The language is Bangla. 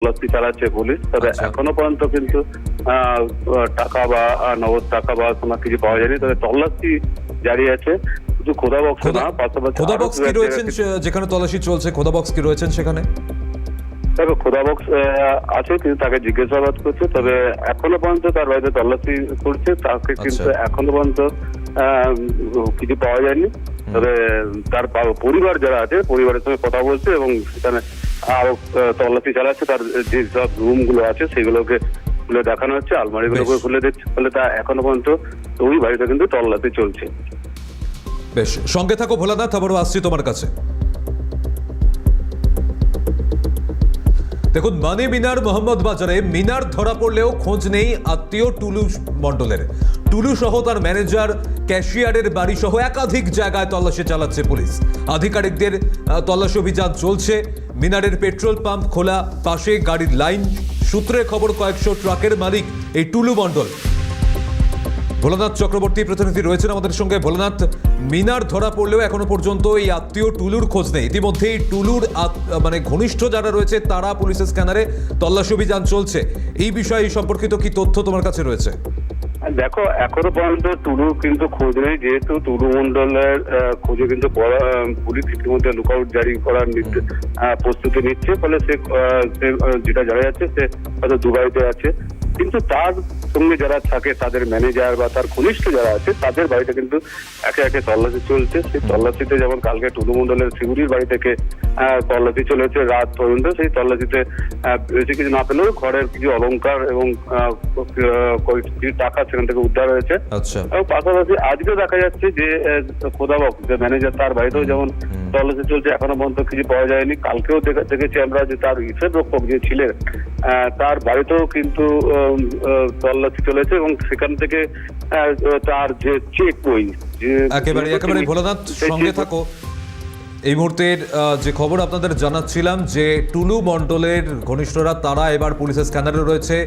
তল্লাশি চালাচ্ছে পুলিশ। তবে এখনো পর্যন্ত কিন্তু টাকা বা নগদ টাকা বা কোনো কিছু পাওয়া যায়নি। তবে তল্লাশি জারি আছে, শুধু খোদা বক্স না, পাশাপাশি খোদা বক্স কি রয়েছেন যেখানে তল্লাশি চলছে? খোদা বক্স কি রয়েছেন সেখানে? তবে খোদা বক্স আছে, কিন্তু তাকে জিজ্ঞাসাবাদ করছে। তবে এখনো পর্যন্ত তার বাড়িতে তল্লাশি করছে, তাকে কিন্তু এখনো পর্যন্ত কিছু পাওয়া যায়নি। তবে তার পরিবার যারা আছে পরিবারের সঙ্গে কথা বলছে এবং সেখানে আরো তল্লাশি চালাচ্ছে। তার যে সব রুম গুলো আছে সেগুলোকে খুলে দেখানো হচ্ছে, আলমারিগুলোকে খুলে দিচ্ছে। ফলে তা এখনো পর্যন্ত ওই বাড়িতে কিন্তু তল্লাশি চলছে। বেশ, সঙ্গে থাকো ভোলানাথ, আবারও আসছি তোমার কাছে। দেখুন, মানে মিনার মোহাম্মদ বাজারে মিনার ধরা পড়লেও খোঁজ নেই আত্মীয় টুলু মণ্ডলের। টুলু সহ তার ম্যানেজার, ক্যাশিয়ারের বাড়ি সহ একাধিক জায়গায় তল্লাশি চালাচ্ছে পুলিশ। আধিকারিকদের তল্লাশি অভিযান চলছে। মিনারের পেট্রোল পাম্প খোলা, পাশে গাড়ির লাইন। সূত্রের খবর কয়েকশো ট্রাকের মালিক এই টুলু মণ্ডল। ভোলানাথ চক্রবর্তী প্রতিনিধি রয়েছেন আমাদের সঙ্গে। ভোলানাথ, মিনার ধরা পড়লেও এখনো পর্যন্ত এই আত্মীয় টুলুর খোঁজ নেই। ইতিমধ্যেই টুলুর মানে ঘনিষ্ঠ যারা রয়েছে তারা পুলিশের স্ক্যানারে তল্লাশি অভিযান চলছে। এই বিষয়ে সম্পর্কিত কি তথ্য তোমার কাছে রয়েছে? দেখো, এখনো পর্যন্ত টুলুর কিন্তু খোঁজ নেই, যেহেতু টুলু মন্ডলের খোঁজে কিন্তু পুলিশ ইতিমধ্যে লুকআউট জারি করার প্রস্তুতি নিচ্ছে। ফলে সে যেটা জানা যাচ্ছে সে হয়তো দুবাইতে আছে। কিন্তু তার সঙ্গে যারা থাকে, তাদের ম্যানেজার বা তার ঘনিষ্ঠ যারা আছে, তাদের বাড়িতে কিন্তু একে একে তল্লাশি চলছে। সেই তল্লাশিতে যেমন কালকে টুলু মন্ডলের শিউরির বাড়ি থেকে তল্লাশি চলেছে রাত পর্যন্ত। সেই তল্লাশিতে বেশি কিছু না পেলেও ঘরের কিছু অলংকার এবং কিছু টাকা সেখান থেকে উদ্ধার হয়েছে। এবং পাশাপাশি আজকেও দেখা যাচ্ছে যে খোদা বক্স যে ম্যানেজার, তার বাড়িতেও যেমন তল্লাশি চলছে, এখনো পর্যন্ত কিছু পাওয়া যায়নি। কালকেও দেখেছি আমরা যে তার হিসেব রক্ষক যে ছিলেন তার বাড়িতেও কিন্তু তল্লাশি চলেছে এবং সেখান থেকে তার যে চেক বই একেবারে ভোলানাথ, সঙ্গে থাকো। এই মুহূর্তের যে খবর আপনাদের জানাচ্ছিলাম যে টুলু মণ্ডলের ঘনিষ্ঠরা তারা এবার পুলিশের স্ক্যানারে রয়েছে।